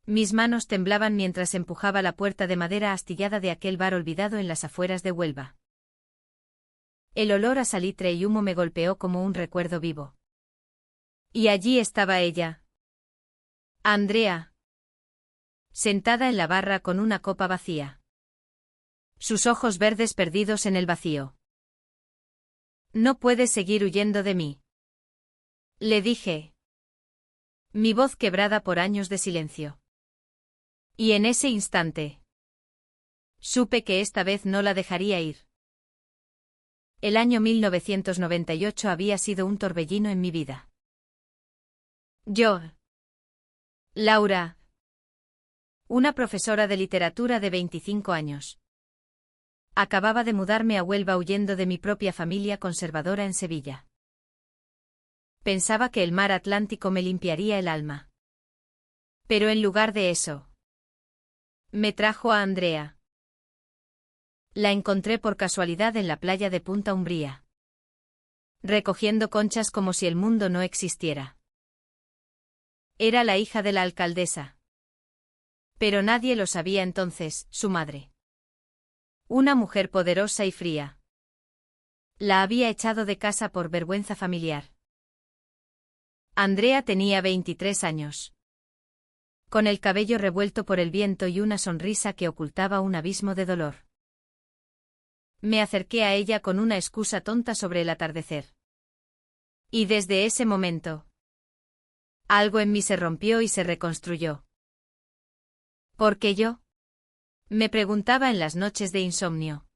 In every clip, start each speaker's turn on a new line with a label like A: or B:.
A: Mis manos temblaban mientras empujaba la puerta de madera astillada de aquel bar olvidado en las afueras de Huelva. El olor a salitre y humo me golpeó como un recuerdo vivo. Y allí estaba ella. Andrea. Sentada en la barra con una copa vacía. Sus ojos verdes perdidos en el vacío. No puedes seguir huyendo de mí. Le dije. Mi voz quebrada por años de silencio. Y en ese instante supe que esta vez no la dejaría ir. El año 1998 había sido un torbellino en mi vida. Yo, Laura, una profesora de literatura de 25 años. Acababa de mudarme a Huelva huyendo de mi propia familia conservadora en Sevilla. Pensaba que el mar Atlántico me limpiaría el alma. Pero en lugar de eso, me trajo a Andrea. La encontré por casualidad en la playa de Punta Umbría, recogiendo conchas como si el mundo no existiera. Era la hija de la alcaldesa. Pero nadie lo sabía entonces, su madre. Una mujer poderosa y fría. La había echado de casa por vergüenza familiar. Andrea tenía 23 años. Con el cabello revuelto por el viento y una sonrisa que ocultaba un abismo de dolor. Me acerqué a ella con una excusa tonta sobre el atardecer. Y desde ese momento, algo en mí se rompió y se reconstruyó. ¿Por qué yo? Me preguntaba en las noches de insomnio.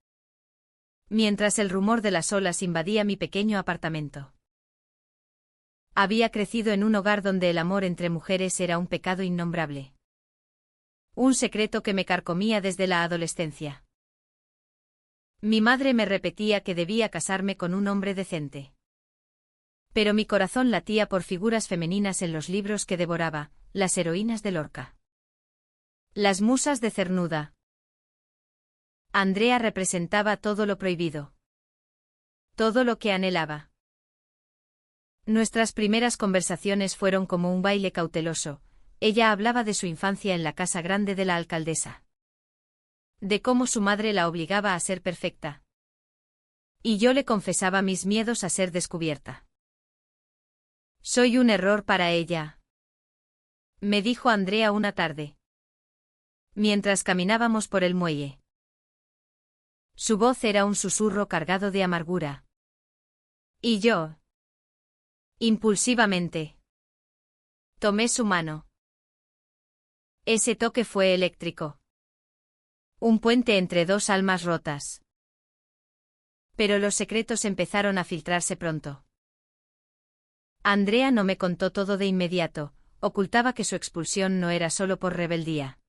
A: Mientras el rumor de las olas invadía mi pequeño apartamento. Había crecido en un hogar donde el amor entre mujeres era un pecado innombrable. Un secreto que me carcomía desde la adolescencia. Mi madre me repetía que debía casarme con un hombre decente. Pero mi corazón latía por figuras femeninas en los libros que devoraba, las heroínas de Lorca. Las musas de Cernuda. Andrea representaba todo lo prohibido. Todo lo que anhelaba. Nuestras primeras conversaciones fueron como un baile cauteloso. Ella hablaba de su infancia en la casa grande de la alcaldesa. De cómo su madre la obligaba a ser perfecta. Y yo le confesaba mis miedos a ser descubierta. Soy un error para ella, me dijo Andrea una tarde, mientras caminábamos por el muelle. Su voz era un susurro cargado de amargura. Y yo, impulsivamente, tomé su mano. Ese toque fue eléctrico. Un puente entre dos almas rotas. Pero los secretos empezaron a filtrarse pronto. Andrea no me contó todo de inmediato, ocultaba que su expulsión no era solo por rebeldía,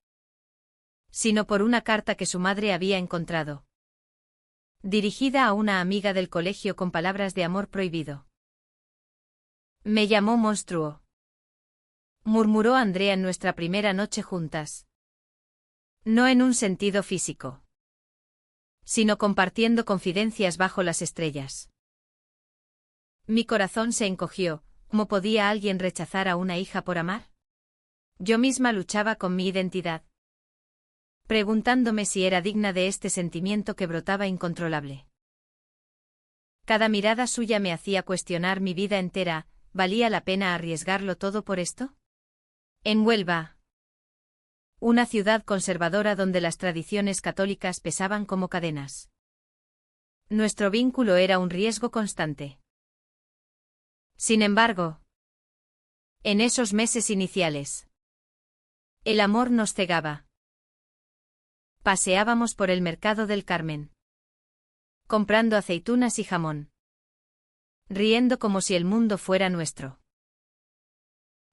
A: sino por una carta que su madre había encontrado. Dirigida a una amiga del colegio con palabras de amor prohibido. Me llamó monstruo. Murmuró Andrea en nuestra primera noche juntas. No en un sentido físico, sino compartiendo confidencias bajo las estrellas. Mi corazón se encogió. ¿Cómo podía alguien rechazar a una hija por amar? Yo misma luchaba con mi identidad, preguntándome si era digna de este sentimiento que brotaba incontrolable. Cada mirada suya me hacía cuestionar mi vida entera. ¿Valía la pena arriesgarlo todo por esto? En Huelva, una ciudad conservadora donde las tradiciones católicas pesaban como cadenas. Nuestro vínculo era un riesgo constante. Sin embargo, en esos meses iniciales, el amor nos cegaba. Paseábamos por el mercado del Carmen, comprando aceitunas y jamón, riendo como si el mundo fuera nuestro.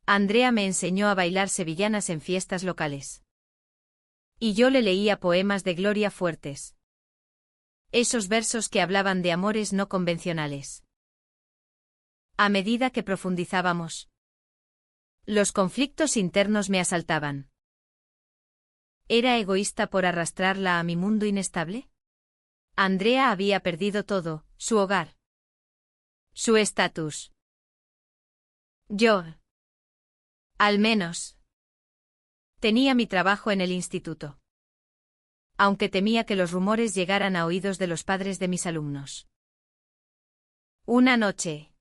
A: Andrea me enseñó a bailar sevillanas en fiestas locales. Y yo le leía poemas de Gloria Fuertes. Esos versos que hablaban de amores no convencionales. A medida que profundizábamos, los conflictos internos me asaltaban. ¿Era egoísta por arrastrarla a mi mundo inestable? Andrea había perdido todo, su hogar, su estatus. Yo, al menos, Tenía mi trabajo en el instituto. Aunque temía que los rumores llegaran a oídos de los padres de mis alumnos. Una noche.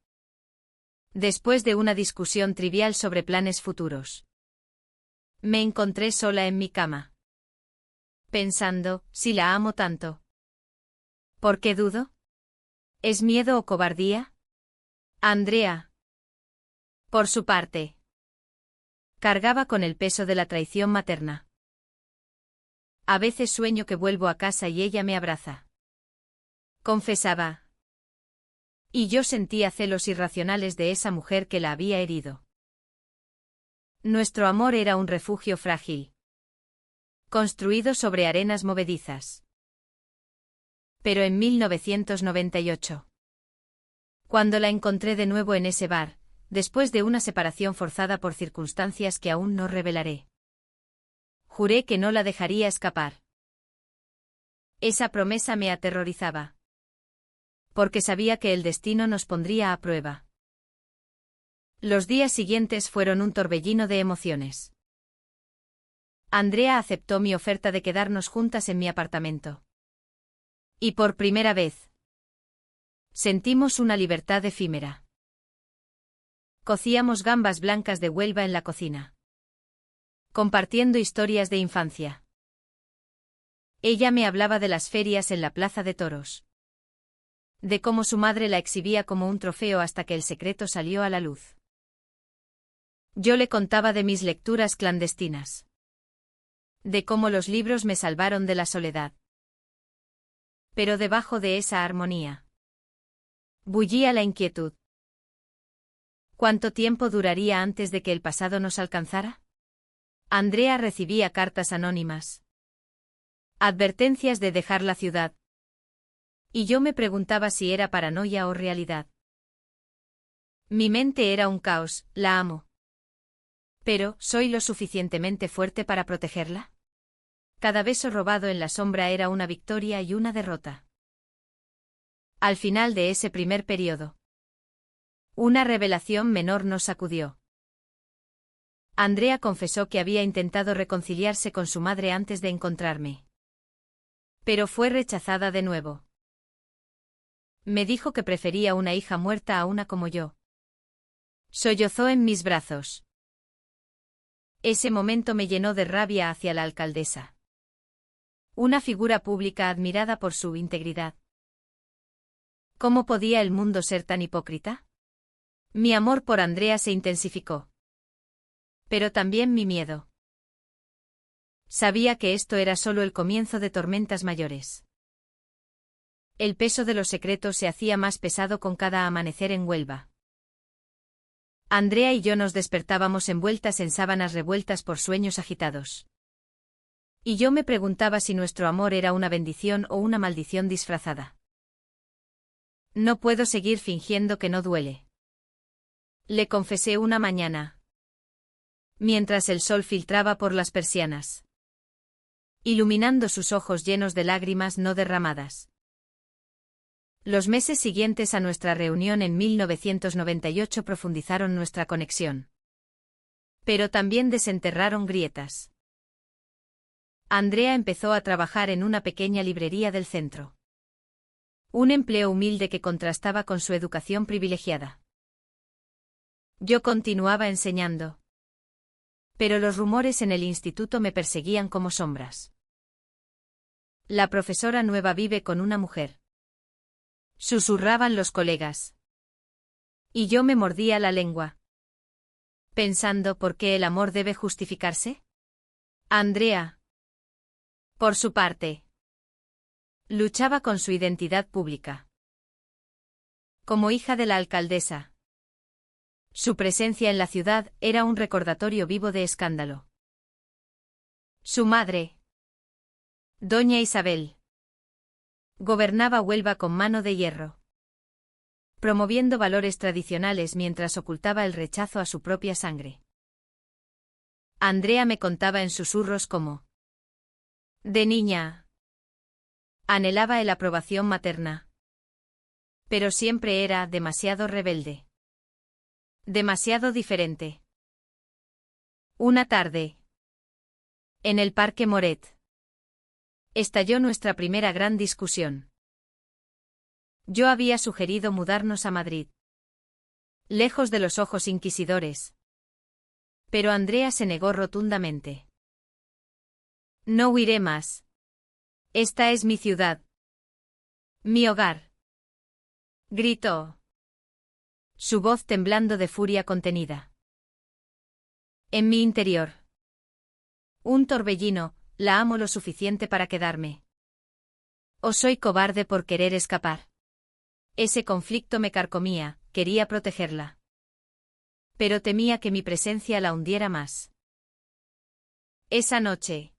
A: Después de una discusión trivial sobre planes futuros. Me encontré sola en mi cama. Pensando, si la amo tanto. ¿Por qué dudo? ¿Es miedo o cobardía? Andrea. Por su parte. Cargaba con el peso de la traición materna. A veces sueño que vuelvo a casa y ella me abraza. Confesaba. Y yo sentía celos irracionales de esa mujer que la había herido. Nuestro amor era un refugio frágil. Construido sobre arenas movedizas. Pero en 1998. Cuando la encontré de nuevo en ese bar, después de una separación forzada por circunstancias que aún no revelaré. Juré que no la dejaría escapar. Esa promesa me aterrorizaba. Porque sabía que el destino nos pondría a prueba. Los días siguientes fueron un torbellino de emociones. Andrea aceptó mi oferta de quedarnos juntas en mi apartamento. Y por primera vez, sentimos una libertad efímera. Cocíamos gambas blancas de Huelva en la cocina. Compartiendo historias de infancia. Ella me hablaba de las ferias en la plaza de toros. De cómo su madre la exhibía como un trofeo hasta que el secreto salió a la luz. Yo le contaba de mis lecturas clandestinas. De cómo los libros me salvaron de la soledad. Pero debajo de esa armonía bullía la inquietud. ¿Cuánto tiempo duraría antes de que el pasado nos alcanzara? Andrea recibía cartas anónimas. Advertencias de dejar la ciudad. Y yo me preguntaba si era paranoia o realidad. Mi mente era un caos, la amo. Pero, ¿soy lo suficientemente fuerte para protegerla? Cada beso robado en la sombra era una victoria y una derrota. Al final de ese primer periodo, una revelación menor nos sacudió. Andrea confesó que había intentado reconciliarse con su madre antes de encontrarme. Pero fue rechazada de nuevo. Me dijo que prefería una hija muerta a una como yo. Sollozó en mis brazos. Ese momento me llenó de rabia hacia la alcaldesa. Una figura pública admirada por su integridad. ¿Cómo podía el mundo ser tan hipócrita? Mi amor por Andrea se intensificó. Pero también mi miedo. Sabía que esto era solo el comienzo de tormentas mayores. El peso de los secretos se hacía más pesado con cada amanecer en Huelva. Andrea y yo nos despertábamos envueltas en sábanas revueltas por sueños agitados. Y yo me preguntaba si nuestro amor era una bendición o una maldición disfrazada. No puedo seguir fingiendo que no duele. Le confesé una mañana. Mientras el sol filtraba por las persianas. Iluminando sus ojos llenos de lágrimas no derramadas. Los meses siguientes a nuestra reunión en 1998 profundizaron nuestra conexión. Pero también desenterraron grietas. Andrea empezó a trabajar en una pequeña librería del centro. Un empleo humilde que contrastaba con su educación privilegiada. Yo continuaba enseñando. Pero los rumores en el instituto me perseguían como sombras. La profesora nueva vive con una mujer. Susurraban los colegas. Y yo me mordía la lengua. Pensando por qué el amor debe justificarse. Andrea. Por su parte. Luchaba con su identidad pública. Como hija de la alcaldesa. Su presencia en la ciudad era un recordatorio vivo de escándalo. Su madre, doña Isabel, gobernaba Huelva con mano de hierro, promoviendo valores tradicionales mientras ocultaba el rechazo a su propia sangre. Andrea me contaba en susurros cómo, de niña, anhelaba la aprobación materna. Pero siempre era demasiado rebelde. Demasiado diferente. Una tarde, En el Parque Moret. Estalló nuestra primera gran discusión. Yo había sugerido mudarnos a Madrid, lejos de los ojos inquisidores. Pero Andrea se negó rotundamente. No huiré más. Esta es mi ciudad. Mi hogar. Gritó, su voz temblando de furia contenida. En mi interior. Un torbellino, la amo lo suficiente para quedarme. ¿O soy cobarde por querer escapar? Ese conflicto me carcomía, quería protegerla. Pero temía que mi presencia la hundiera más. Esa noche,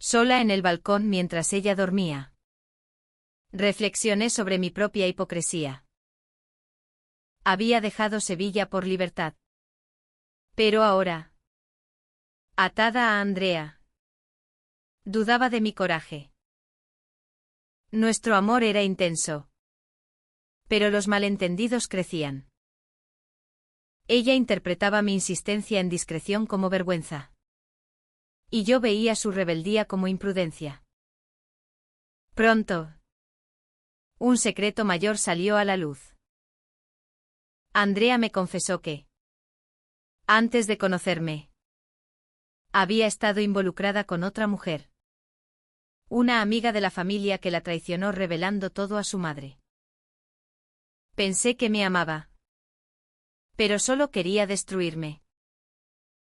A: sola en el balcón mientras ella dormía, reflexioné sobre mi propia hipocresía. Había dejado Sevilla por libertad. Pero ahora, atada a Andrea, dudaba de mi coraje. Nuestro amor era intenso. Pero los malentendidos crecían. Ella interpretaba mi insistencia en discreción como vergüenza. Y yo veía su rebeldía como imprudencia. Pronto, un secreto mayor salió a la luz. Andrea me confesó que, antes de conocerme, había estado involucrada con otra mujer. Una amiga de la familia que la traicionó revelando todo a su madre. Pensé que me amaba. Pero solo quería destruirme.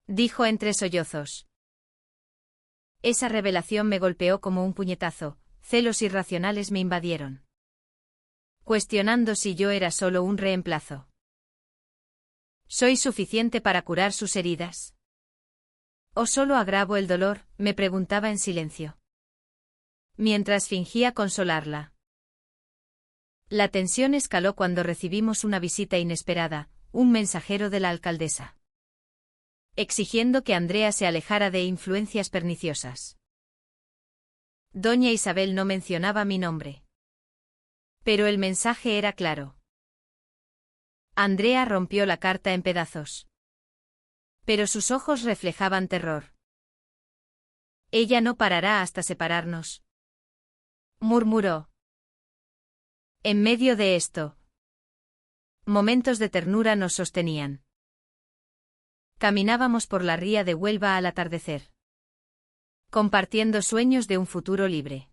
A: Dijo entre sollozos. Esa revelación me golpeó como un puñetazo, celos irracionales me invadieron. Cuestionando si yo era solo un reemplazo. ¿Soy suficiente para curar sus heridas? ¿O solo agravo el dolor?, me preguntaba en silencio. Mientras fingía consolarla. La tensión escaló cuando recibimos una visita inesperada, un mensajero de la alcaldesa. Exigiendo que Andrea se alejara de influencias perniciosas. Doña Isabel no mencionaba mi nombre. Pero el mensaje era claro. Andrea rompió la carta en pedazos. Pero sus ojos reflejaban terror. Ella no parará hasta separarnos. Murmuró. En medio de esto, momentos de ternura nos sostenían. Caminábamos por la ría de Huelva al atardecer. Compartiendo sueños de un futuro libre.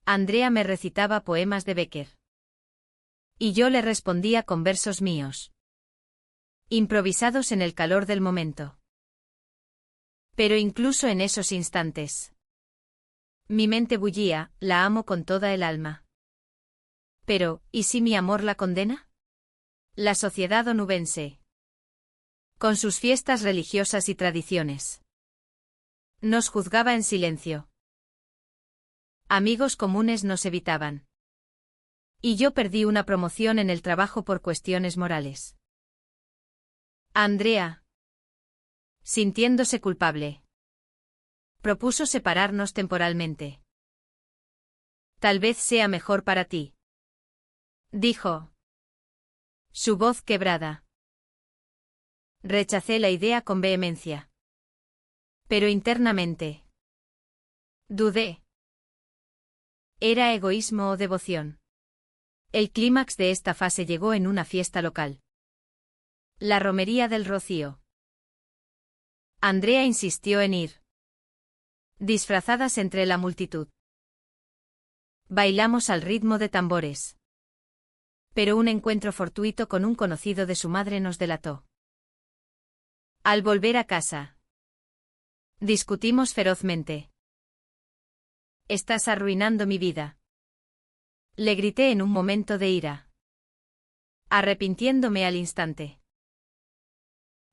A: Andrea me recitaba poemas de Bécquer. Y yo le respondía con versos míos. Improvisados en el calor del momento. Pero incluso en esos instantes. Mi mente bullía, la amo con toda el alma. Pero, ¿y si mi amor la condena? La sociedad onubense. Con sus fiestas religiosas y tradiciones. Nos juzgaba en silencio. Amigos comunes nos evitaban. Y yo perdí una promoción en el trabajo por cuestiones morales. Andrea, sintiéndose culpable, propuso separarnos temporalmente. Tal vez sea mejor para ti. Dijo. Su voz quebrada. Rechacé la idea con vehemencia. Pero internamente. Dudé. ¿Era egoísmo o devoción? El clímax de esta fase llegó en una fiesta local. La romería del Rocío. Andrea insistió en ir. Disfrazadas entre la multitud. Bailamos al ritmo de tambores. Pero un encuentro fortuito con un conocido de su madre nos delató. Al volver a casa, discutimos ferozmente. Estás arruinando mi vida. Le grité en un momento de ira. Arrepintiéndome al instante.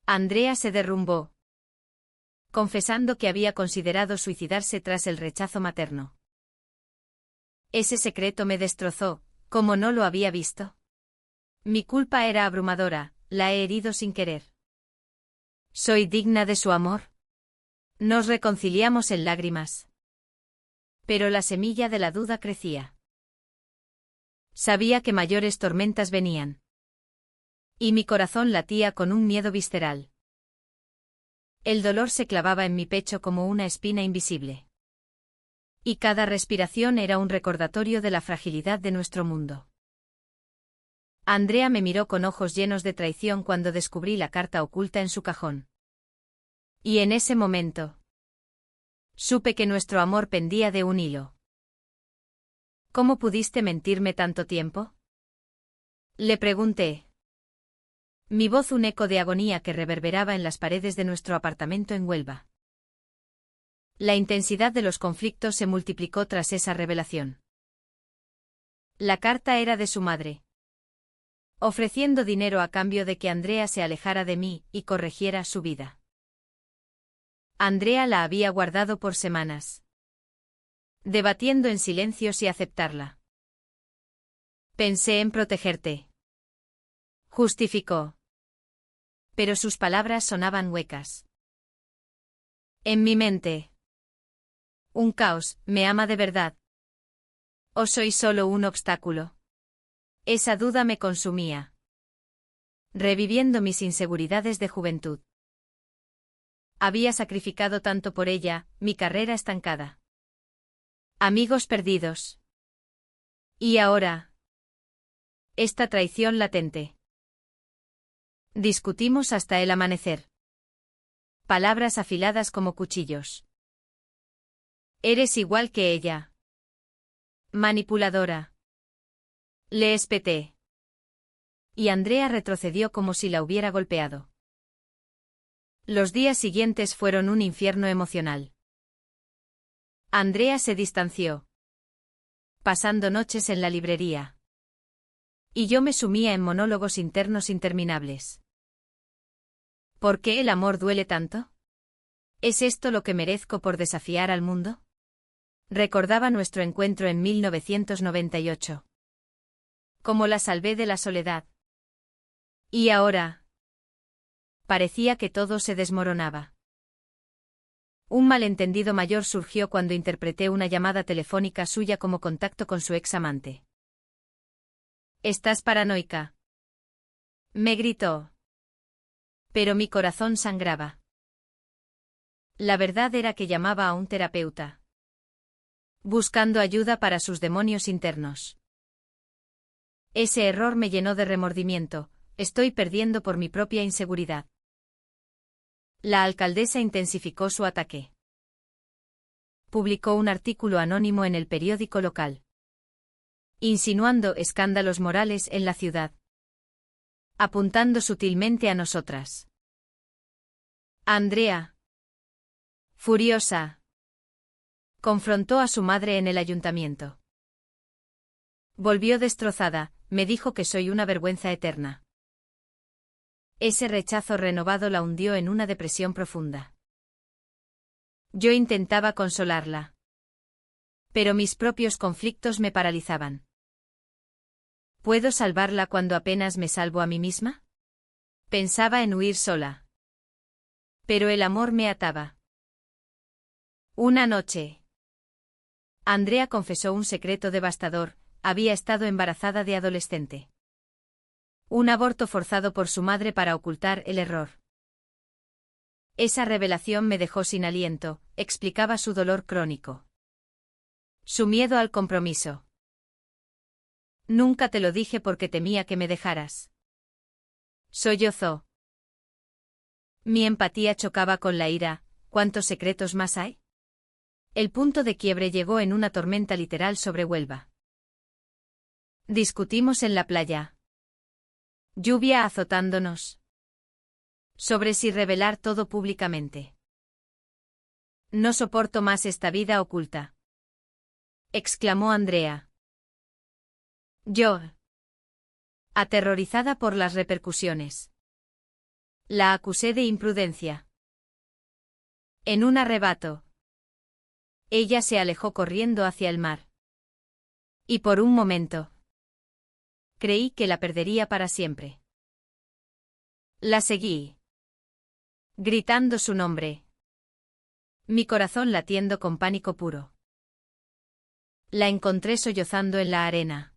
A: Andrea se derrumbó. Confesando que había considerado suicidarse tras el rechazo materno. Ese secreto me destrozó, como no lo había visto. Mi culpa era abrumadora, la he herido sin querer. ¿Soy digna de su amor? Nos reconciliamos en lágrimas. Pero la semilla de la duda crecía. Sabía que mayores tormentas venían. Y mi corazón latía con un miedo visceral. El dolor se clavaba en mi pecho como una espina invisible. Y cada respiración era un recordatorio de la fragilidad de nuestro mundo. Andrea me miró con ojos llenos de traición cuando descubrí la carta oculta en su cajón. Y en ese momento, supe que nuestro amor pendía de un hilo. ¿Cómo pudiste mentirme tanto tiempo? Le pregunté. Mi voz un eco de agonía que reverberaba en las paredes de nuestro apartamento en Huelva. La intensidad de los conflictos se multiplicó tras esa revelación. La carta era de su madre, ofreciendo dinero a cambio de que Andrea se alejara de mí y corrigiera su vida. Andrea la había guardado por semanas, debatiendo en silencio si aceptarla. Pensé en protegerte, justificó. Pero sus palabras sonaban huecas. En mi mente. Un caos, ¿me ama de verdad? ¿O soy solo un obstáculo? Esa duda me consumía, reviviendo mis inseguridades de juventud. Había sacrificado tanto por ella, mi carrera estancada. Amigos perdidos. Y ahora, esta traición latente. Discutimos hasta el amanecer. Palabras afiladas como cuchillos. Eres igual que ella. Manipuladora. Le espeté. Y Andrea retrocedió como si la hubiera golpeado. Los días siguientes fueron un infierno emocional. Andrea se distanció, pasando noches en la librería. Y yo me sumía en monólogos internos interminables. ¿Por qué el amor duele tanto? ¿Es esto lo que merezco por desafiar al mundo? Recordaba nuestro encuentro en 1998. Cómo la salvé de la soledad. Y ahora, parecía que todo se desmoronaba. Un malentendido mayor surgió cuando interpreté una llamada telefónica suya como contacto con su ex amante. «¿Estás paranoica?», me gritó. Pero mi corazón sangraba. La verdad era que llamaba a un terapeuta, buscando ayuda para sus demonios internos. Ese error me llenó de remordimiento, estoy perdiendo por mi propia inseguridad. La alcaldesa intensificó su ataque. Publicó un artículo anónimo en el periódico local, insinuando escándalos morales en la ciudad, apuntando sutilmente a nosotras. Andrea, furiosa, confrontó a su madre en el ayuntamiento. Volvió destrozada, me dijo que soy una vergüenza eterna. Ese rechazo renovado la hundió en una depresión profunda. Yo intentaba consolarla, pero mis propios conflictos me paralizaban. ¿Puedo salvarla cuando apenas me salvo a mí misma? Pensaba en huir sola. Pero el amor me ataba. Una noche, Andrea confesó un secreto devastador, había estado embarazada de adolescente. Un aborto forzado por su madre para ocultar el error. Esa revelación me dejó sin aliento, explicaba su dolor crónico. Su miedo al compromiso. Nunca te lo dije porque temía que me dejaras. Sollozó. Mi empatía chocaba con la ira, ¿cuántos secretos más hay? El punto de quiebre llegó en una tormenta literal sobre Huelva. Discutimos en la playa. Lluvia azotándonos. Sobre si revelar todo públicamente. No soporto más esta vida oculta, exclamó Andrea. Yo, aterrorizada por las repercusiones, la acusé de imprudencia. En un arrebato, ella se alejó corriendo hacia el mar. Y por un momento, creí que la perdería para siempre. La seguí, gritando su nombre, mi corazón latiendo con pánico puro. La encontré sollozando en la arena.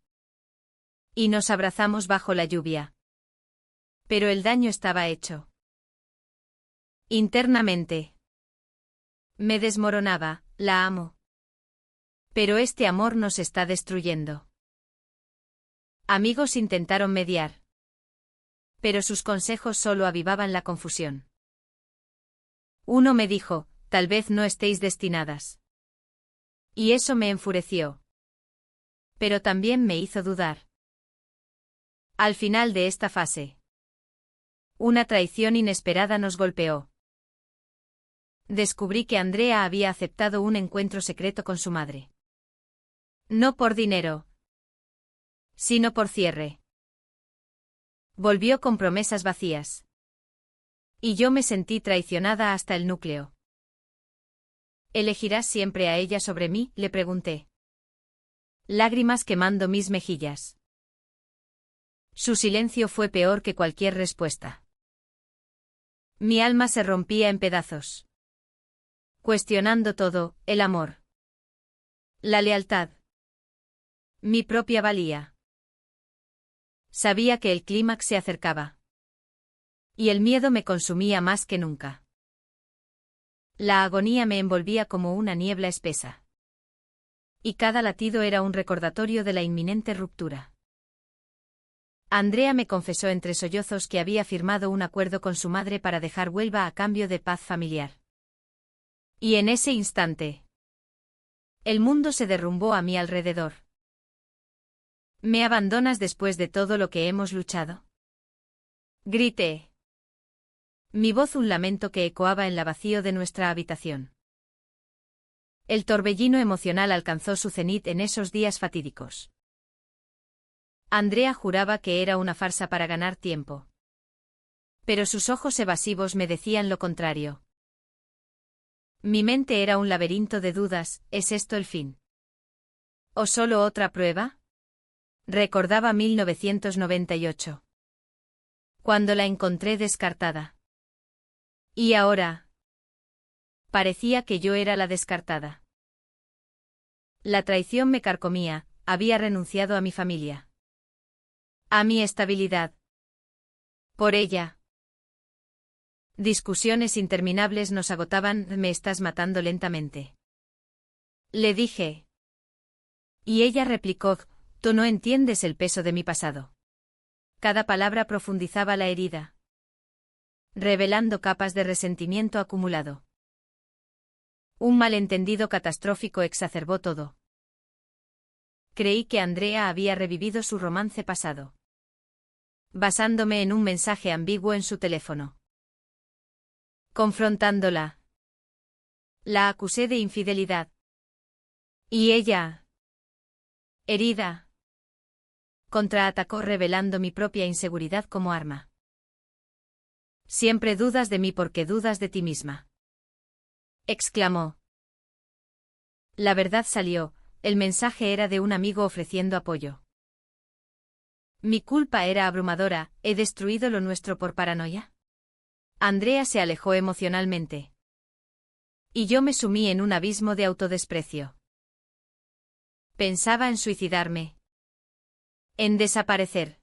A: Y nos abrazamos bajo la lluvia. Pero el daño estaba hecho. Internamente. Me desmoronaba, la amo. Pero este amor nos está destruyendo. Amigos intentaron mediar. Pero sus consejos solo avivaban la confusión. Uno me dijo, tal vez no estéis destinadas. Y eso me enfureció. Pero también me hizo dudar. Al final de esta fase, una traición inesperada nos golpeó. Descubrí que Andrea había aceptado un encuentro secreto con su madre. No por dinero, sino por cierre. Volvió con promesas vacías. Y yo me sentí traicionada hasta el núcleo. ¿Elegirás siempre a ella sobre mí?, le pregunté. Lágrimas quemando mis mejillas. Su silencio fue peor que cualquier respuesta. Mi alma se rompía en pedazos. Cuestionando todo, el amor. La lealtad. Mi propia valía. Sabía que el clímax se acercaba. Y el miedo me consumía más que nunca. La agonía me envolvía como una niebla espesa. Y cada latido era un recordatorio de la inminente ruptura. Andrea me confesó entre sollozos que había firmado un acuerdo con su madre para dejar Huelva a cambio de paz familiar. Y en ese instante, el mundo se derrumbó a mi alrededor. ¿Me abandonas después de todo lo que hemos luchado?, grité. Mi voz un lamento que ecoaba en la vacío de nuestra habitación. El torbellino emocional alcanzó su cenit en esos días fatídicos. Andrea juraba que era una farsa para ganar tiempo. Pero sus ojos evasivos me decían lo contrario. Mi mente era un laberinto de dudas, ¿es esto el fin? ¿O solo otra prueba? Recordaba 1998. Cuando la encontré descartada. Y ahora. Parecía que yo era la descartada. La traición me carcomía, había renunciado a mi familia. A mi estabilidad. Por ella. Discusiones interminables nos agotaban, me estás matando lentamente. Le dije. Y ella replicó, tú no entiendes el peso de mi pasado. Cada palabra profundizaba la herida, revelando capas de resentimiento acumulado. Un malentendido catastrófico exacerbó todo. Creí que Andrea había revivido su romance pasado, basándome en un mensaje ambiguo en su teléfono. Confrontándola, la acusé de infidelidad. Y ella, herida, contraatacó revelando mi propia inseguridad como arma. Siempre dudas de mí porque dudas de ti misma, exclamó. La verdad salió, el mensaje era de un amigo ofreciendo apoyo. Mi culpa era abrumadora, ¿he destruido lo nuestro por paranoia? Andrea se alejó emocionalmente. Y yo me sumí en un abismo de autodesprecio. Pensaba en suicidarme. En desaparecer.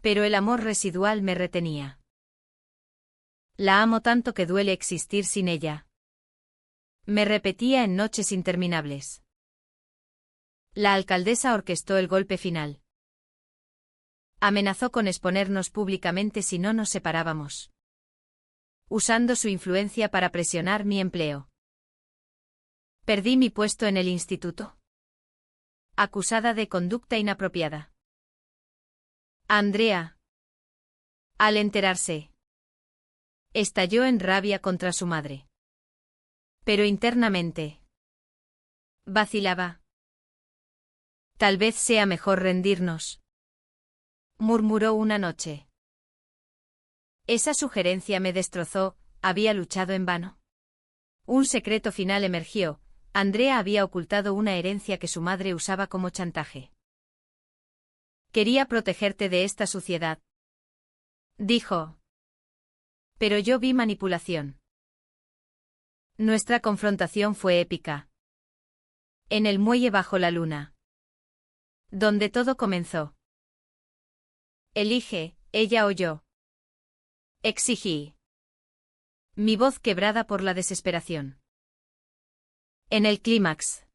A: Pero el amor residual me retenía. La amo tanto que duele existir sin ella. Me repetía en noches interminables. La alcaldesa orquestó el golpe final. Amenazó con exponernos públicamente si no nos separábamos, usando su influencia para presionar mi empleo. Perdí mi puesto en el instituto, acusada de conducta inapropiada. Andrea, al enterarse, estalló en rabia contra su madre. Pero internamente vacilaba. Tal vez sea mejor rendirnos, murmuró una noche. Esa sugerencia me destrozó, había luchado en vano. Un secreto final emergió, Andrea había ocultado una herencia que su madre usaba como chantaje. Quería protegerte de esta suciedad, dijo. Pero yo vi manipulación. Nuestra confrontación fue épica. En el muelle bajo la luna, donde todo comenzó. Elige, ella o yo. Exigí. Mi voz quebrada por la desesperación. En el clímax,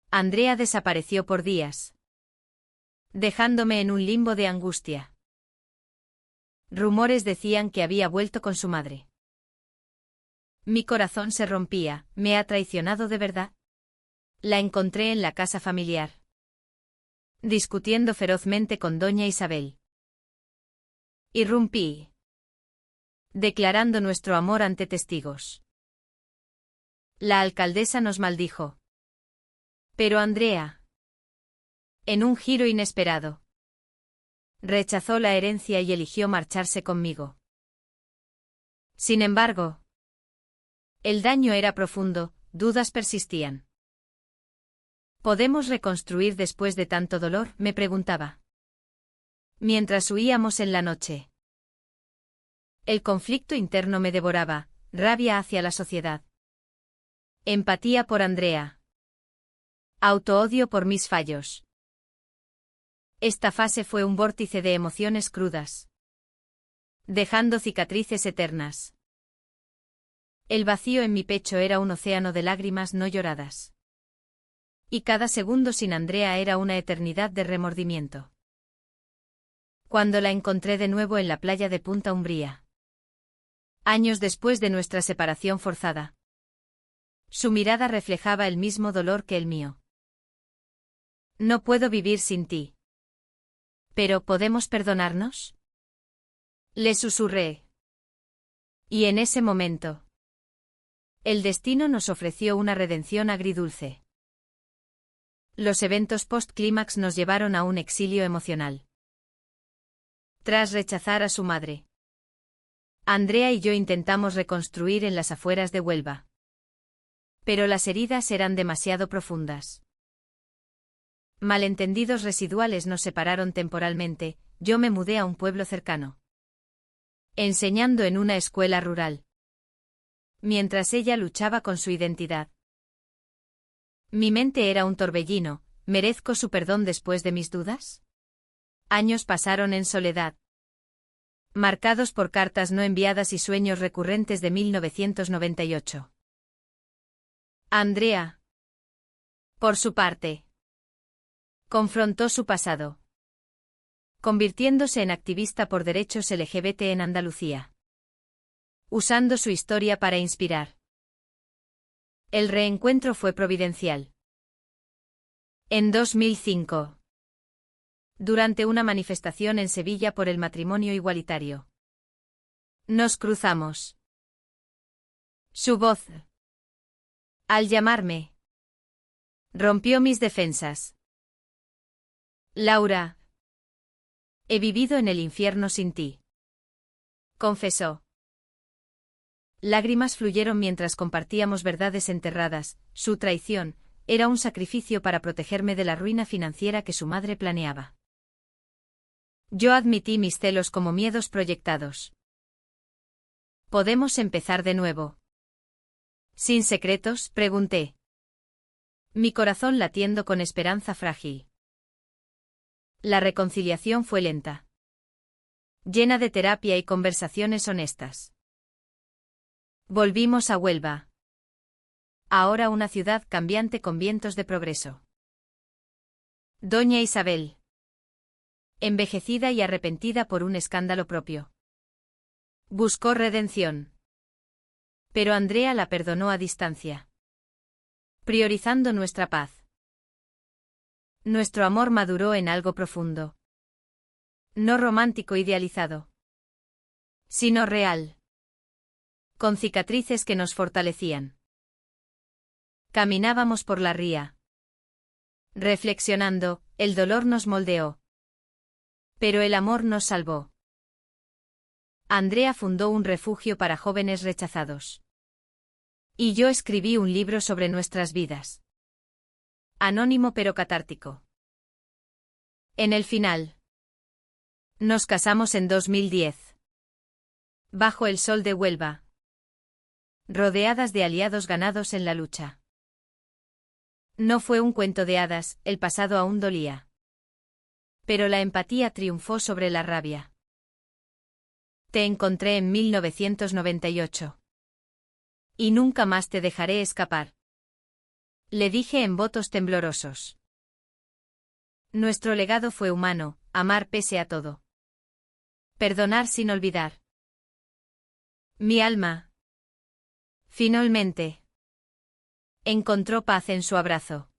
A: Andrea desapareció por días, dejándome en un limbo de angustia. Rumores decían que había vuelto con su madre. Mi corazón se rompía. ¿Me ha traicionado de verdad? La encontré en la casa familiar, discutiendo ferozmente con doña Isabel. Irrumpí, declarando nuestro amor ante testigos. La alcaldesa nos maldijo. Pero Andrea, en un giro inesperado, rechazó la herencia y eligió marcharse conmigo. Sin embargo, el daño era profundo, dudas persistían. ¿Podemos reconstruir después de tanto dolor?, me preguntaba. Mientras huíamos en la noche. El conflicto interno me devoraba, rabia hacia la sociedad. Empatía por Andrea. Autoodio por mis fallos. Esta fase fue un vórtice de emociones crudas, dejando cicatrices eternas. El vacío en mi pecho era un océano de lágrimas no lloradas. Y cada segundo sin Andrea era una eternidad de remordimiento. Cuando la encontré de nuevo en la playa de Punta Umbría, años después de nuestra separación forzada, su mirada reflejaba el mismo dolor que el mío. No puedo vivir sin ti. ¿Pero podemos perdonarnos?, le susurré. Y en ese momento, el destino nos ofreció una redención agridulce. Los eventos post-clímax nos llevaron a un exilio emocional. Tras rechazar a su madre, Andrea y yo intentamos reconstruir en las afueras de Huelva. Pero las heridas eran demasiado profundas. Malentendidos residuales nos separaron temporalmente. Yo me mudé a un pueblo cercano, enseñando en una escuela rural, mientras ella luchaba con su identidad. Mi mente era un torbellino. ¿Merezco su perdón después de mis dudas? Años pasaron en soledad, marcados por cartas no enviadas y sueños recurrentes de 1998. Andrea, por su parte, confrontó su pasado, convirtiéndose en activista por derechos LGBT en Andalucía, usando su historia para inspirar. El reencuentro fue providencial. En 2005, durante una manifestación en Sevilla por el matrimonio igualitario, nos cruzamos. Su voz, al llamarme, rompió mis defensas. Laura, he vivido en el infierno sin ti, confesó. Lágrimas fluyeron mientras compartíamos verdades enterradas. Su traición era un sacrificio para protegerme de la ruina financiera que su madre planeaba. Yo admití mis celos como miedos proyectados. ¿Podemos empezar de nuevo? ¿Sin secretos?, pregunté, mi corazón latiendo con esperanza frágil. La reconciliación fue lenta, llena de terapia y conversaciones honestas. Volvimos a Huelva. Ahora una ciudad cambiante con vientos de progreso. Doña Isabel, envejecida y arrepentida por un escándalo propio, buscó redención. Pero Andrea la perdonó a distancia, priorizando nuestra paz. Nuestro amor maduró en algo profundo. No romántico idealizado, sino real, con cicatrices que nos fortalecían. Caminábamos por la ría, reflexionando. El dolor nos moldeó, pero el amor nos salvó. Andrea fundó un refugio para jóvenes rechazados. Y yo escribí un libro sobre nuestras vidas. Anónimo pero catártico. En el final, nos casamos en 2010. Bajo el sol de Huelva, rodeadas de aliados ganados en la lucha. No fue un cuento de hadas, el pasado aún dolía. Pero la empatía triunfó sobre la rabia. Te encontré en 1998. Y nunca más te dejaré escapar. Le dije en votos temblorosos. Nuestro legado fue humano, amar pese a todo. Perdonar sin olvidar. Mi alma. Finalmente. Encontró paz en su abrazo.